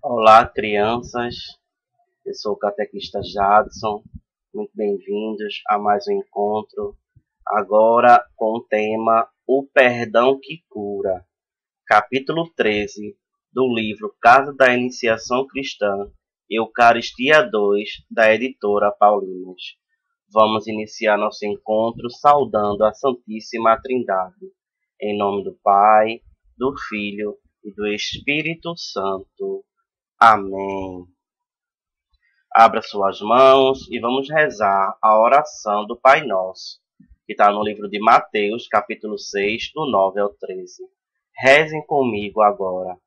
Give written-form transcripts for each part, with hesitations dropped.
Olá, crianças. Eu sou o catequista Jadson. Muito bem-vindos a mais um encontro. Agora com o tema O Perdão que Cura, capítulo 13 do livro Casa da Iniciação Cristã, Eucaristia 2, da editora Paulinas. Vamos iniciar nosso encontro saudando a Santíssima Trindade. Em nome do Pai, do Filho e do Espírito Santo. Amém. Abra suas mãos e vamos rezar a oração do Pai Nosso, que está no livro de Mateus, capítulo 6, do 9 ao 13. Rezem comigo agora.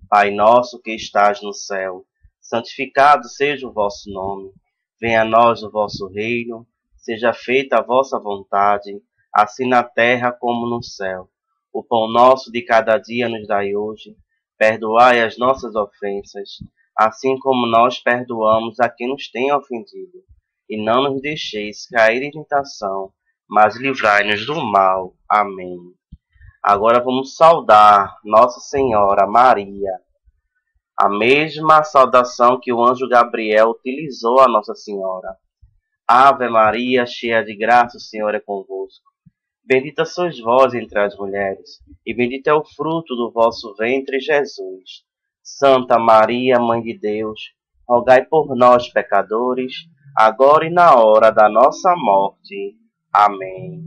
Pai nosso que estás no céu, santificado seja o vosso nome. Venha a nós o vosso reino, seja feita a vossa vontade, assim na terra como no céu. O pão nosso de cada dia nos dai hoje. Perdoai as nossas ofensas, assim como nós perdoamos a quem nos tem ofendido. E não nos deixeis cair em tentação, mas livrai-nos do mal. Amém. Agora vamos saudar Nossa Senhora Maria. A mesma saudação que o anjo Gabriel utilizou a Nossa Senhora. Ave Maria, cheia de graça, o Senhor é convosco. Bendita sois vós entre as mulheres, e bendito é o fruto do vosso ventre, Jesus. Santa Maria, Mãe de Deus, rogai por nós, pecadores, agora e na hora da nossa morte. Amém.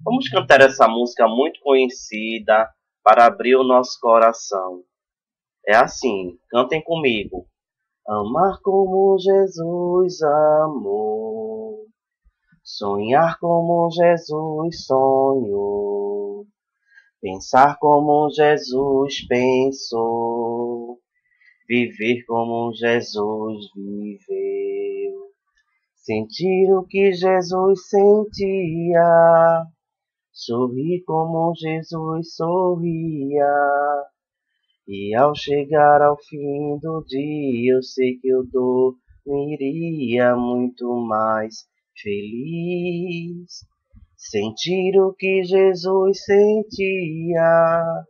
Vamos cantar essa música muito conhecida para abrir o nosso coração. É assim, cantem comigo. Amar como Jesus amou, sonhar como Jesus sonhou, pensar como Jesus pensou, viver como Jesus viveu, sentir o que Jesus sentia, sorrir como Jesus sorria. E ao chegar ao fim do dia, eu sei que eu dormiria muito mais feliz. Sentir o que Jesus sentia,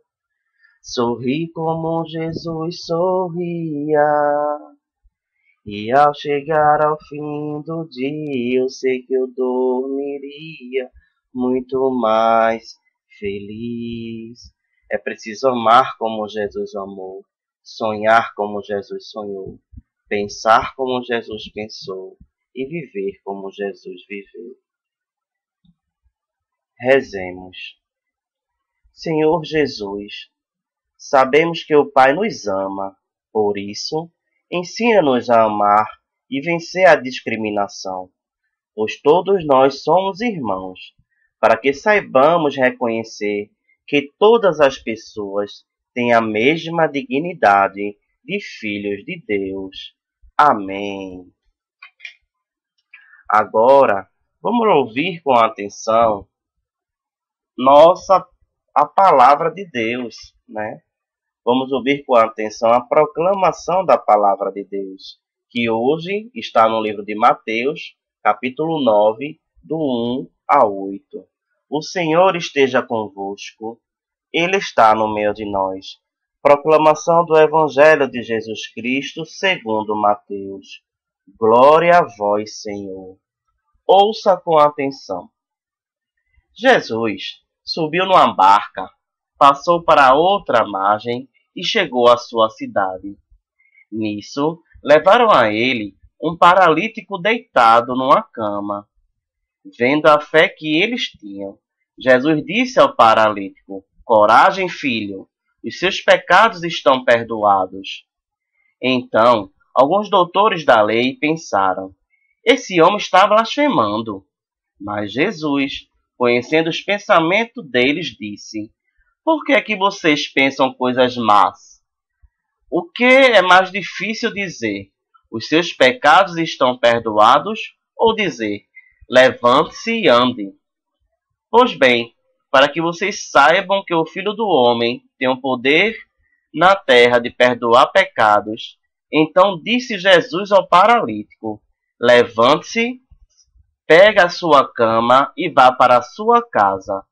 sorrir como Jesus sorria. E ao chegar ao fim do dia, eu sei que eu dormiria muito mais feliz. É preciso amar como Jesus amou, sonhar como Jesus sonhou, pensar como Jesus pensou e viver como Jesus viveu. Rezemos. Senhor Jesus, sabemos que o Pai nos ama, por isso, ensina-nos a amar e vencer a discriminação, pois todos nós somos irmãos, para que saibamos reconhecer que todas as pessoas têm a mesma dignidade de filhos de Deus. Amém. Agora, vamos ouvir com atenção a palavra de Deus, né? Vamos ouvir com atenção a proclamação da palavra de Deus, que hoje está no livro de Mateus, capítulo 9, do 1 ao 8. O Senhor esteja convosco, Ele está no meio de nós. Proclamação do Evangelho de Jesus Cristo segundo Mateus. Glória a vós, Senhor. Ouça com atenção. Jesus subiu numa barca, passou para outra margem e chegou à sua cidade. Nisso, levaram a ele um paralítico deitado numa cama. Vendo a fé que eles tinham, Jesus disse ao paralítico: Coragem, filho, os seus pecados estão perdoados. Então, alguns doutores da lei pensaram: esse homem está blasfemando. Mas Jesus, conhecendo os pensamentos deles, disse: por que é que vocês pensam coisas más? O que é mais difícil dizer? Os seus pecados estão perdoados? Ou dizer: levante-se e ande? Pois bem, para que vocês saibam que o Filho do Homem tem o poder na terra de perdoar pecados, então disse Jesus ao paralítico: levante-se, pegue a sua cama e vá para a sua casa.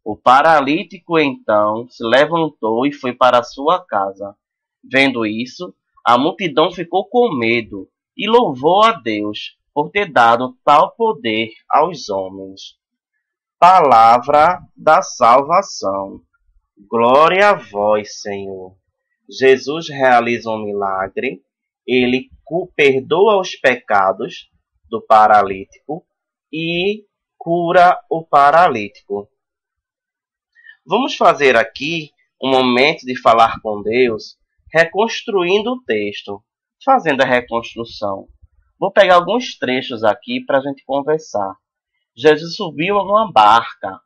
O paralítico então se levantou e foi para a sua casa. Vendo isso, A multidão ficou com medo e louvou a Deus por ter dado tal poder aos homens. Palavra da salvação. Glória a vós, Senhor. Jesus realiza um milagre. Ele perdoa os pecados do paralítico e cura o paralítico. Vamos fazer aqui um momento de falar com Deus, reconstruindo o texto, fazendo a reconstrução. Vou pegar alguns trechos aqui para a gente conversar. Jesus subiu numa barca,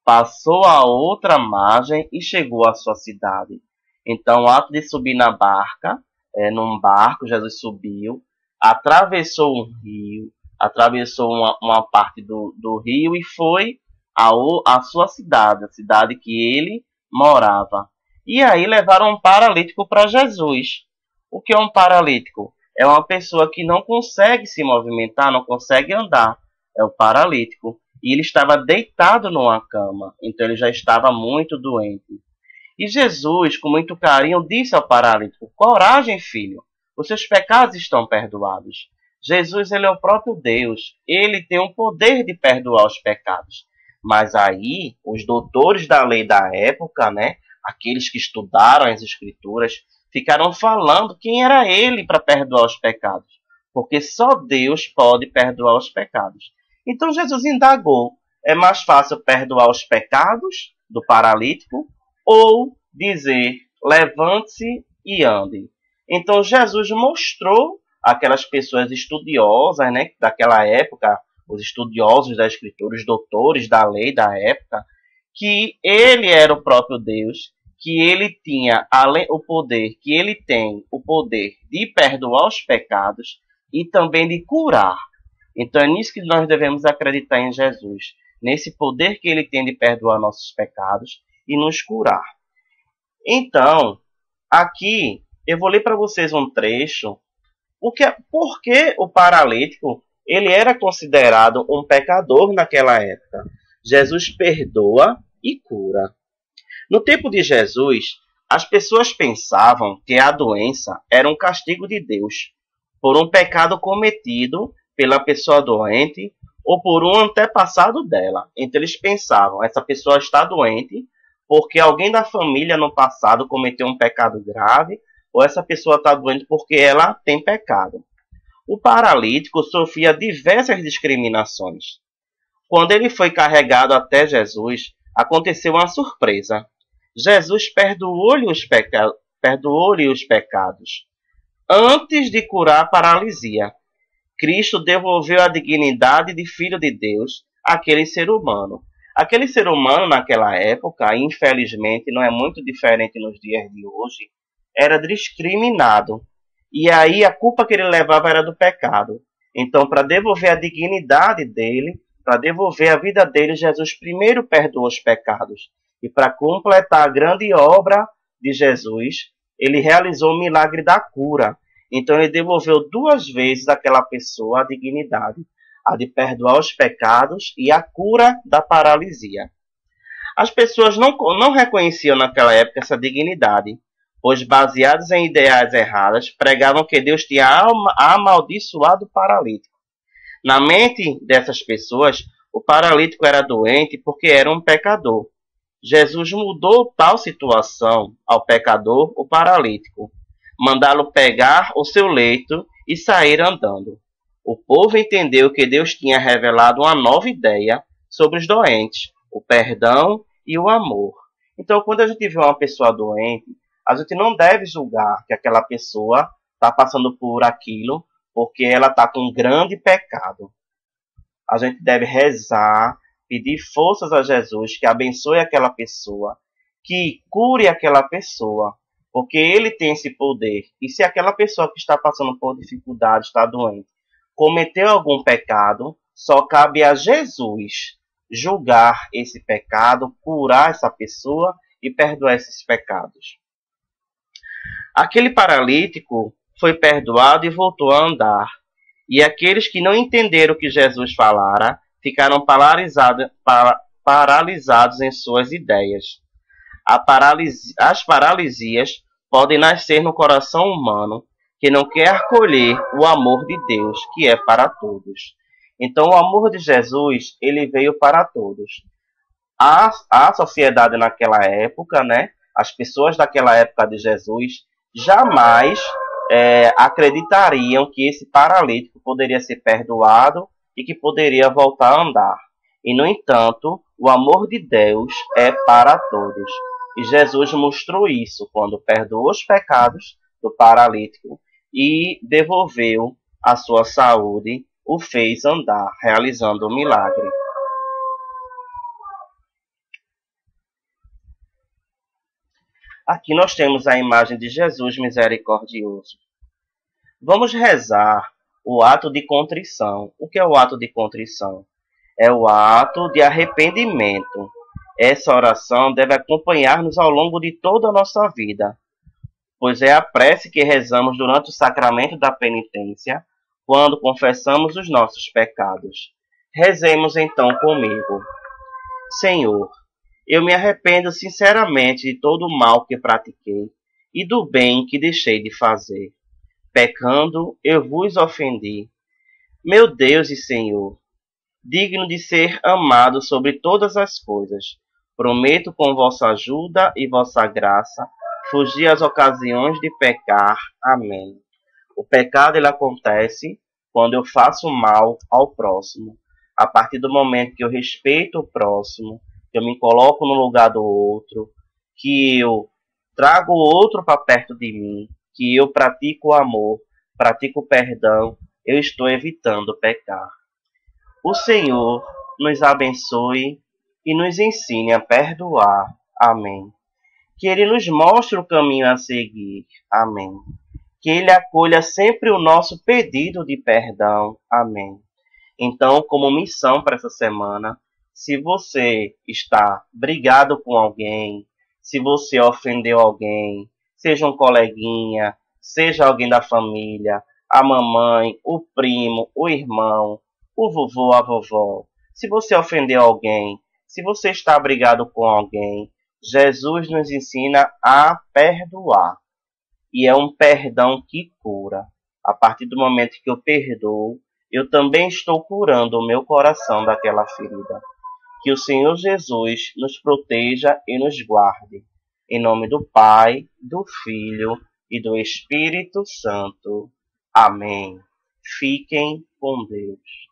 passou a outra margem e chegou à sua cidade. Então, o ato de subir na barca, num barco, Jesus subiu, atravessou um rio, atravessou uma parte do rio e foi à sua cidade, a cidade que ele morava. E aí levaram um paralítico para Jesus. O que é um paralítico? É uma pessoa que não consegue se movimentar, não consegue andar. É o paralítico. E ele estava deitado numa cama, então ele já estava muito doente. E Jesus, com muito carinho, disse ao paralítico: coragem, filho, os seus pecados estão perdoados. Jesus, ele é o próprio Deus, ele tem o poder de perdoar os pecados. Mas aí, os doutores da lei da época, né, aqueles que estudaram as escrituras, ficaram falando quem era ele para perdoar os pecados, porque só Deus pode perdoar os pecados. Então Jesus indagou: é mais fácil perdoar os pecados do paralítico ou dizer levante-se e ande? Então Jesus mostrou aquelas pessoas estudiosas, né, daquela época, os estudiosos da escritura, os doutores da lei da época, que ele era o próprio Deus, que ele tinha o poder, que ele tem o poder de perdoar os pecados e também de curar. Então é nisso que nós devemos acreditar em Jesus, nesse poder que ele tem de perdoar nossos pecados e nos curar. Então, aqui eu vou ler para vocês um trecho, por que o paralítico ele era considerado um pecador naquela época. Jesus perdoa e cura. No tempo de Jesus, as pessoas pensavam que a doença era um castigo de Deus por um pecado cometido pela pessoa doente ou por um antepassado dela. Então eles pensavam: essa pessoa está doente porque alguém da família no passado cometeu um pecado grave, ou essa pessoa está doente porque ela tem pecado. O paralítico sofria diversas discriminações. Quando ele foi carregado até Jesus, aconteceu uma surpresa. Jesus perdoou-lhe os pecados. Antes de curar a paralisia, Cristo devolveu a dignidade de Filho de Deus àquele ser humano. Aquele ser humano naquela época, infelizmente, não é muito diferente nos dias de hoje, era discriminado. E aí a culpa que ele levava era do pecado. Então, para devolver a dignidade dele, para devolver a vida dele, Jesus primeiro perdoou os pecados. E para completar a grande obra de Jesus, ele realizou o milagre da cura. Então ele devolveu duas vezes àquela pessoa a dignidade, a de perdoar os pecados e a cura da paralisia. As pessoas não reconheciam naquela época essa dignidade, pois, baseados em ideais erradas, pregavam que Deus tinha amaldiçoado o paralítico. Na mente dessas pessoas, o paralítico era doente porque era um pecador. Jesus mudou tal situação ao pecador, o paralítico, mandá-lo pegar o seu leito e sair andando. O povo entendeu que Deus tinha revelado uma nova ideia sobre os doentes, o perdão e o amor. Então, quando a gente vê uma pessoa doente, a gente não deve julgar que aquela pessoa está passando por aquilo porque ela está com um grande pecado. A gente deve rezar, pedir forças a Jesus que abençoe aquela pessoa, que cure aquela pessoa, porque ele tem esse poder. E se aquela pessoa que está passando por dificuldade, está doente, cometeu algum pecado, só cabe a Jesus julgar esse pecado, curar essa pessoa e perdoar esses pecados. Aquele paralítico foi perdoado e voltou a andar. E aqueles que não entenderam o que Jesus falara, ficaram paralisados em suas ideias. As paralisias pode nascer no coração humano que não quer acolher o amor de Deus, que é para todos. Então, o amor de Jesus, ele veio para todos. A sociedade naquela época, né, as pessoas daquela época de Jesus, jamais acreditariam que esse paralítico poderia ser perdoado e que poderia voltar a andar. E, no entanto, o amor de Deus é para todos. E Jesus mostrou isso quando perdoou os pecados do paralítico e devolveu a sua saúde, o fez andar, realizando um milagre. Aqui nós temos a imagem de Jesus misericordioso. Vamos rezar o ato de contrição. O que é o ato de contrição? É o ato de arrependimento. Essa oração deve acompanhar-nos ao longo de toda a nossa vida, pois é a prece que rezamos durante o sacramento da penitência, quando confessamos os nossos pecados. Rezemos então comigo. Senhor, eu me arrependo sinceramente de todo o mal que pratiquei e do bem que deixei de fazer. Pecando, eu vos ofendi. Meu Deus e Senhor, digno de ser amado sobre todas as coisas, prometo com vossa ajuda e vossa graça fugir às ocasiões de pecar. Amém. O pecado ele acontece quando eu faço mal ao próximo. A partir do momento que eu respeito o próximo, que eu me coloco no lugar do outro, que eu trago o outro para perto de mim, que eu pratico o amor, pratico o perdão, eu estou evitando pecar. O Senhor nos abençoe e nos ensine a perdoar. Amém. Que Ele nos mostre o caminho a seguir. Amém. Que Ele acolha sempre o nosso pedido de perdão. Amém. Então, como missão para essa semana, se você está brigado com alguém, se você ofendeu alguém, seja um coleguinha, seja alguém da família, a mamãe, o primo, o irmão, o vovô, a vovó, se você ofendeu alguém, se você está brigado com alguém, Jesus nos ensina a perdoar. E é um perdão que cura. A partir do momento que eu perdoo, eu também estou curando o meu coração daquela ferida. Que o Senhor Jesus nos proteja e nos guarde. Em nome do Pai, do Filho e do Espírito Santo. Amém. Fiquem com Deus.